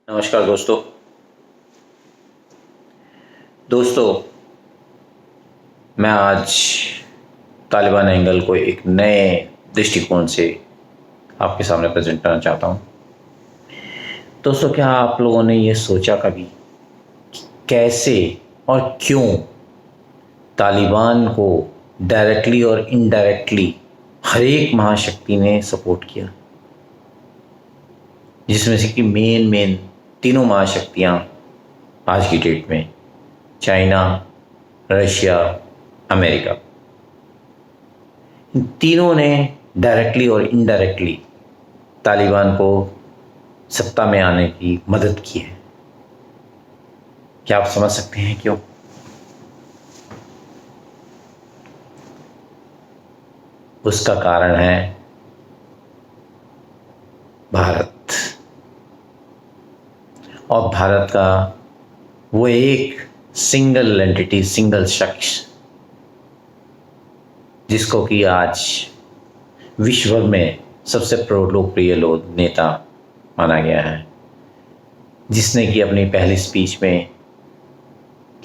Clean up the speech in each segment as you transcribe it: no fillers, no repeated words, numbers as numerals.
नमस्कार दोस्तों। मैं आज तालिबान एंगल को एक नए दृष्टिकोण से आपके सामने प्रेजेंट करना चाहता हूं। दोस्तों, क्या आप लोगों ने ये सोचा कभी कि कैसे और क्यों तालिबान को डायरेक्टली और इनडायरेक्टली हर एक महाशक्ति ने सपोर्ट किया, जिसमें से कि मेन तीनों महाशक्तियां आज की डेट में चाइना, रशिया, अमेरिका, इन तीनों ने डायरेक्टली और इनडायरेक्टली तालिबान को सत्ता में आने की मदद की है। क्या आप समझ सकते हैं क्यों? उसका कारण है भारत, और भारत का वो एक सिंगल एंटिटी, सिंगल शख्स, जिसको कि आज विश्व भर में सबसे लोकप्रिय नेता माना गया है, जिसने कि अपनी पहली स्पीच में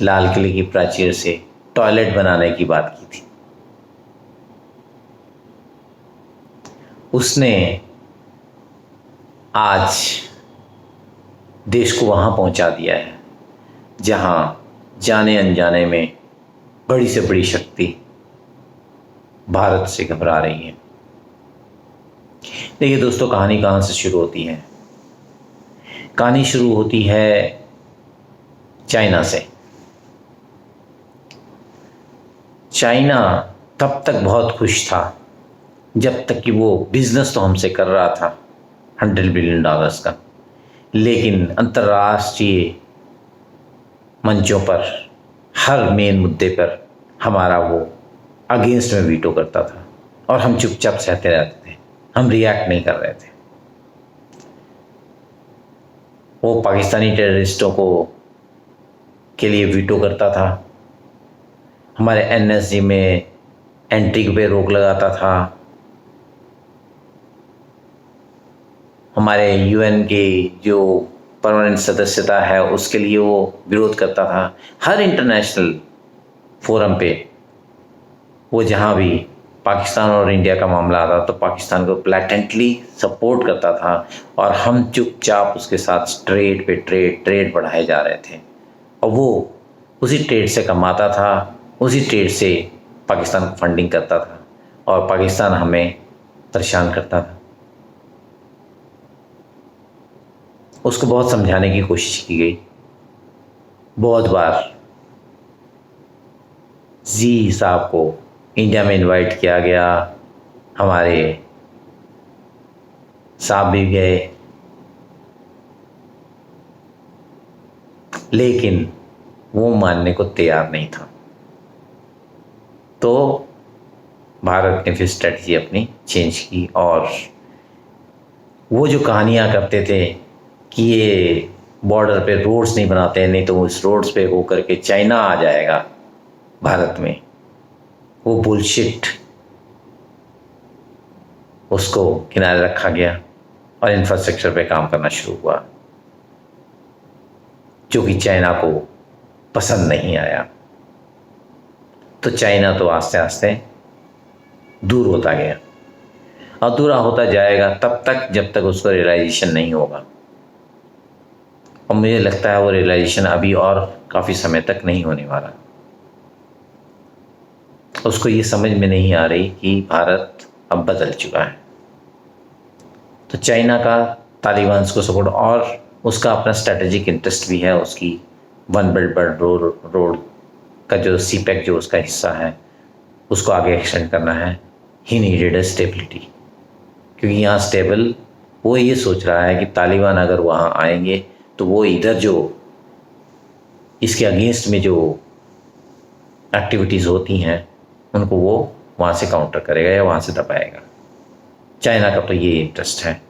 लाल किले की प्राचीर से टॉयलेट बनाने की बात की थी। उसने आज देश को वहां पहुंचा दिया है जहां जाने अनजाने में बड़ी से बड़ी शक्ति भारत से घबरा रही है। देखिए दोस्तों, कहानी कहां से शुरू होती है? कहानी शुरू होती है चाइना से। चाइना तब तक बहुत खुश था जब तक कि वो बिजनेस तो हमसे कर रहा था $100 बिलियन का, लेकिन अंतर्राष्ट्रीय मंचों पर हर मेन मुद्दे पर हमारा वो अगेंस्ट में वीटो करता था और हम चुपचाप सहते रहते थे, हम रिएक्ट नहीं कर रहे थे। वो पाकिस्तानी टेररिस्टों को के लिए वीटो करता था, हमारे एनएसजी में एंट्री पे रोक लगाता था, हमारे यूएन के जो परमानेंट सदस्यता है उसके लिए वो विरोध करता था। हर इंटरनेशनल फोरम पे वो जहाँ भी पाकिस्तान और इंडिया का मामला आता तो पाकिस्तान को ब्लैटेंटली सपोर्ट करता था, और हम चुपचाप उसके साथ ट्रेड पे ट्रेड बढ़ाए जा रहे थे, और वो उसी ट्रेड से कमाता था, उसी ट्रेड से पाकिस्तान को फंडिंग करता था, और पाकिस्तान हमें परेशान करता था। उसको बहुत समझाने की कोशिश की गई, बहुत बार जी साहब को इंडिया में इनवाइट किया गया, हमारे साहब भी गए, लेकिन वो मानने को तैयार नहीं था। तो भारत ने फिर स्ट्रेटजी अपनी चेंज की, और वो जो कहानियां करते थे कि ये बॉर्डर पे रोड्स नहीं बनाते, नहीं तो उस रोड्स पे हो करके चाइना आ जाएगा भारत में, वो बुलशिट, उसको किनारे रखा गया और इंफ्रास्ट्रक्चर पे काम करना शुरू हुआ, जो कि चाइना को पसंद नहीं आया। तो चाइना तो आस्ते आस्ते दूर होता गया, अधूरा होता जाएगा तब तक जब तक उसको रियलाइजेशन नहीं होगा, और मुझे लगता है वो रियलाइजेशन अभी और काफ़ी समय तक नहीं होने वाला। उसको ये समझ में नहीं आ रही कि भारत अब बदल चुका है। तो चाइना का तालिबान को सपोर्ट, और उसका अपना स्ट्रेटेजिक इंटरेस्ट भी है, उसकी वन बेल्ट वन रोड का जो सीपैक जो उसका हिस्सा है उसको आगे एक्सटेंड करना है। ही नीडेड अ स्टेबिलिटी, क्योंकि यहाँ स्टेबल वो ये सोच रहा है कि तालिबान अगर वहाँ आएंगे तो वो इधर जो इसके अगेंस्ट में जो एक्टिविटीज़ होती हैं उनको वो वहाँ से काउंटर करेगा या वहाँ से दबाएगा। चाइना का तो ये इंटरेस्ट है।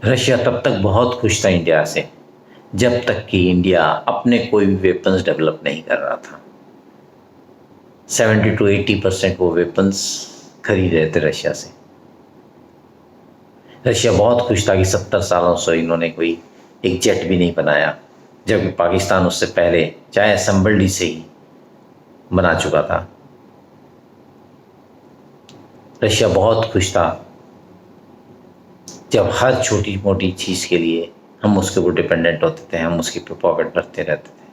रशिया तब तक बहुत खुश था इंडिया से जब तक कि इंडिया अपने कोई भी वेपन्स डेवलप नहीं कर रहा था। 70 to 80% वो वेपन्स खरीद रहे थे रशिया से। रशिया बहुत खुश था कि 70 सालों से इन्होंने कोई एक जेट भी नहीं बनाया, जबकि पाकिस्तान उससे पहले चाहे असम्बल्ड से ही बना चुका था। रशिया बहुत खुश था जब हर छोटी मोटी चीज़ के लिए हम उसके ऊपर डिपेंडेंट होते थे, हम उसकी पॉकेट भरते रहते थे,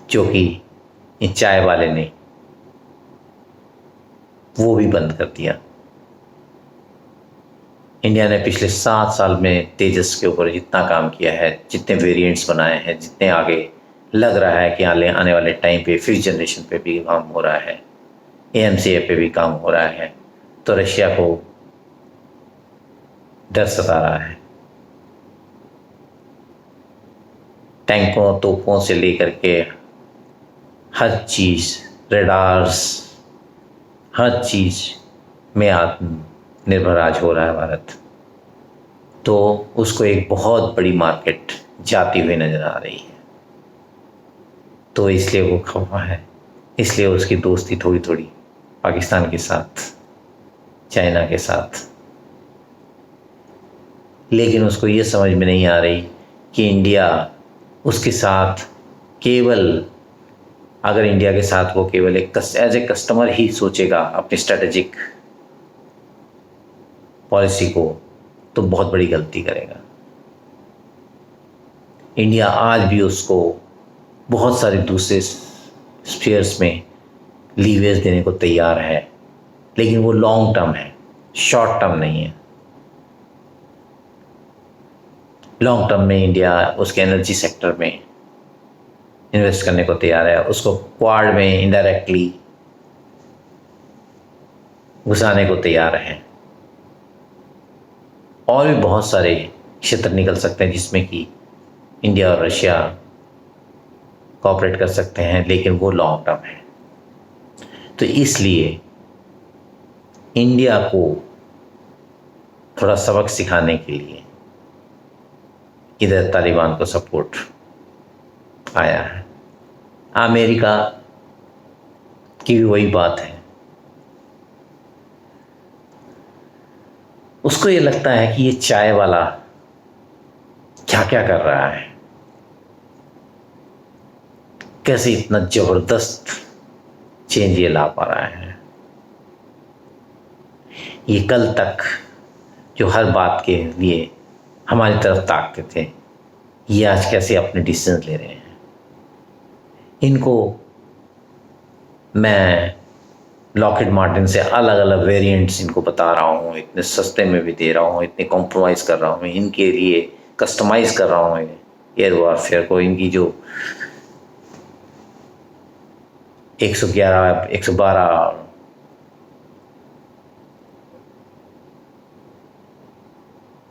जो कि इन चाय वाले ने वो भी बंद कर दिया। इंडिया ने पिछले 7 साल में तेजस के ऊपर जितना काम किया है, जितने वेरिएंट्स बनाए हैं, जितने आगे लग रहा है कि आने वाले टाइम पे फिफ्थ जनरेशन पे भी काम हो रहा है, AMCA पे भी काम हो रहा है, तो रशिया को डर सता रहा है। टैंकों तोपों से लेकर के हर चीज़, रेडार्स, हर चीज़ में आत्मनिर्भर आज हो रहा है भारत, तो उसको एक बहुत बड़ी मार्केट जाती हुई नज़र आ रही है। तो इसलिए वो खफा है, इसलिए उसकी दोस्ती थोड़ी थोड़ी पाकिस्तान के साथ, चाइना के साथ, लेकिन उसको ये समझ में नहीं आ रही कि इंडिया उसके साथ केवल, अगर इंडिया के साथ वो केवल एक एज ए कस्टमर ही सोचेगा अपनी स्ट्रेटेजिक पॉलिसी को, तो बहुत बड़ी गलती करेगा। इंडिया आज भी उसको बहुत सारे दूसरे स्फीयर्स में लीवरेज देने को तैयार है, लेकिन वो लॉन्ग टर्म है, शॉर्ट टर्म नहीं है। लॉन्ग टर्म में इंडिया उसके एनर्जी सेक्टर में इन्वेस्ट करने को तैयार है, उसको क्वाड में इनडायरेक्टली घुसाने को तैयार है, और भी बहुत सारे क्षेत्र निकल सकते हैं जिसमें कि इंडिया और रशिया कोऑपरेट कर सकते हैं, लेकिन वो लॉन्ग टर्म है। तो इसलिए इंडिया को थोड़ा सबक सिखाने के लिए इधर तालिबान को सपोर्ट आया है। अमेरिका की भी वही बात है, उसको ये लगता है कि ये चाय वाला क्या क्या कर रहा है, कैसे इतना जबरदस्त चेंज ये ला पा रहा है। ये कल तक जो हर बात के लिए हमारी तरफ ताकते थे, ये आज कैसे अपने डिसीजन ले रहे हैं। इनको मैं लॉकहीड मार्टिन से अलग अलग वेरिएंट्स इनको बता रहा हूँ, इतने सस्ते में भी दे रहा हूँ, इतने कॉम्प्रोमाइज़ कर रहा हूँ, इनके लिए कस्टमाइज़ कर रहा हूँ एयर वारफेयर को। इनकी जो 111 112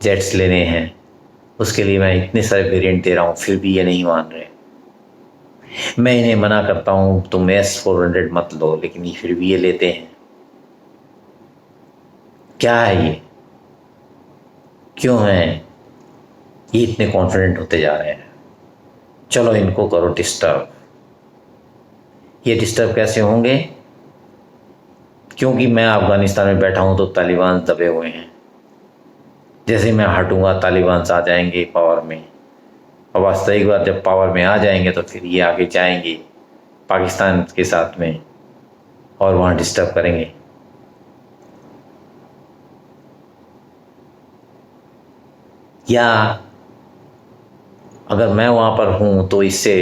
जेट्स लेने हैं, उसके लिए मैं इतने सारे वेरिएंट दे रहा हूँ, फिर भी ये नहीं मान रहे। मैं इन्हें मना करता हूँ तुम S-400 मत लो, लेकिन ये फिर भी ये लेते हैं। क्या है ये, क्यों है ये इतने कॉन्फिडेंट होते जा रहे हैं? चलो इनको करो डिस्टर्ब। ये डिस्टर्ब कैसे होंगे? क्योंकि मैं अफगानिस्तान में बैठा हूँ तो तालिबान दबे हुए हैं। जैसे मैं हटूंगा तालिबान आ जाएंगे पावर में, और वास्तविक बार जब पावर में आ जाएंगे तो फिर ये आगे जाएंगे पाकिस्तान के साथ में और वहाँ डिस्टर्ब करेंगे। या अगर मैं वहाँ पर हूँ तो इससे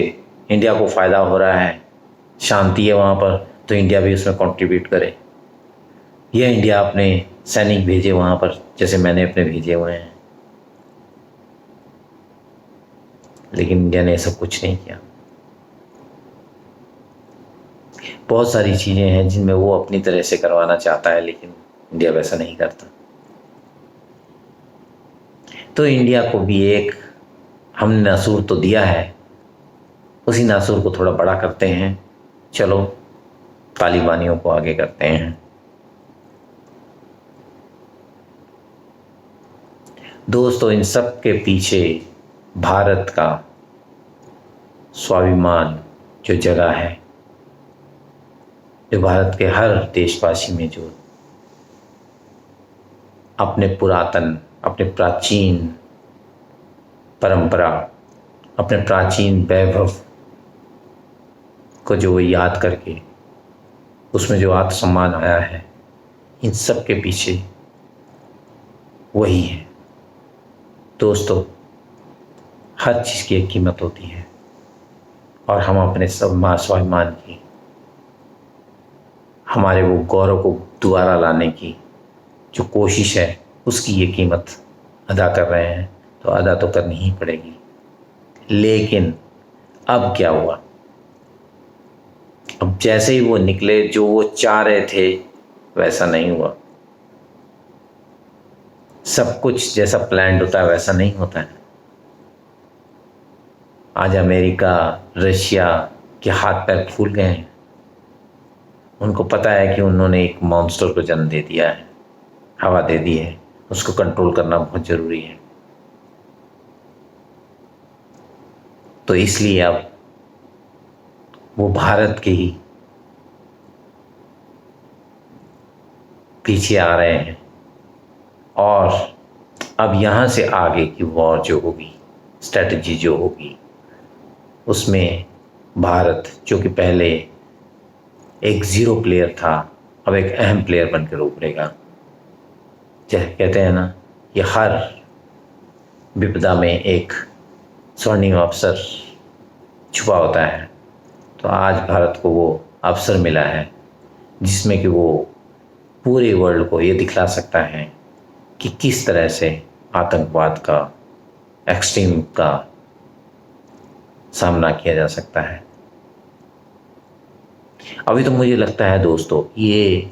इंडिया को फ़ायदा हो रहा है, शांति है वहाँ पर, तो इंडिया भी उसमें कंट्रीब्यूट करे। यह इंडिया अपने सैनिक भेजे वहाँ पर, जैसे मैंने अपने भेजे हुए हैं, लेकिन इंडिया ने सब कुछ नहीं किया। बहुत सारी चीज़ें हैं जिनमें वो अपनी तरह से करवाना चाहता है, लेकिन इंडिया वैसा नहीं करता। तो इंडिया को भी एक हमने नासूर तो दिया है, उसी नासूर को थोड़ा बड़ा करते हैं। चलो तालिबानियों को आगे करते हैं। दोस्तों, इन सब के पीछे भारत का स्वाभिमान जो जगह है, जो भारत के हर देशवासी में जो अपने पुरातन, अपने प्राचीन परंपरा, अपने प्राचीन वैभव को जो वो याद करके उसमें जो आत्मसम्मान आया है, इन सब के पीछे वही है। दोस्तों, हर चीज़ की एक कीमत होती है और हम अपने स्वाभिमान की, हमारे वो गौरव को दोबारा लाने की जो कोशिश है, उसकी ये कीमत अदा कर रहे हैं, तो अदा तो करनी ही पड़ेगी। लेकिन अब क्या हुआ? अब जैसे ही वो निकले, जो वो चाह रहे थे वैसा नहीं हुआ। सब कुछ जैसा प्लान्ड होता है वैसा नहीं होता है। आज अमेरिका, रशिया के हाथ पैर फूल गए हैं। उनको पता है कि उन्होंने एक मॉन्स्टर को जन्म दे दिया है, हवा दे दी है, उसको कंट्रोल करना बहुत ज़रूरी है। तो इसलिए अब वो भारत के ही पीछे आ रहे हैं और अब यहाँ से आगे की वॉर जो होगी, स्ट्रेटजी जो होगी, उसमें भारत, जो कि पहले एक ज़ीरो प्लेयर था, अब एक अहम प्लेयर बनकर उभरेगा। जैसे कहते हैं ना, ये हर विपदा में एक स्वर्णिम अवसर छुपा होता है। तो आज भारत को वो अवसर मिला है जिसमें कि वो पूरे वर्ल्ड को ये दिखला सकता है कि किस तरह से आतंकवाद का, एक्सट्रीम का सामना किया जा सकता है। अभी तो मुझे लगता है दोस्तों, ये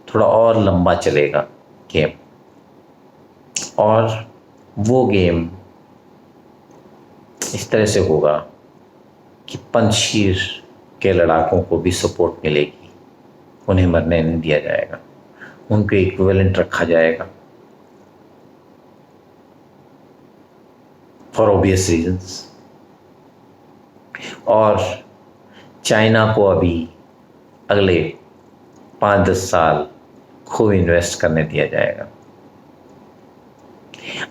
थोड़ा और लंबा चलेगा गेम, और वो गेम इस तरह से होगा कि पंजशीर के लड़ाकों को भी सपोर्ट मिलेगी, उन्हें मरने नहीं दिया जाएगा, उनको इक्विवेलेंट रखा जाएगा फॉर ऑब्वियस रीजंस। और चाइना को अभी अगले 5-10 साल खूब इन्वेस्ट करने दिया जाएगा।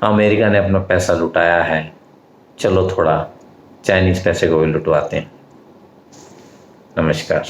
अमेरिका ने अपना पैसा लुटाया है, चलो थोड़ा चाइनीज़ पैसे को भी लुटवाते हैं। नमस्कार।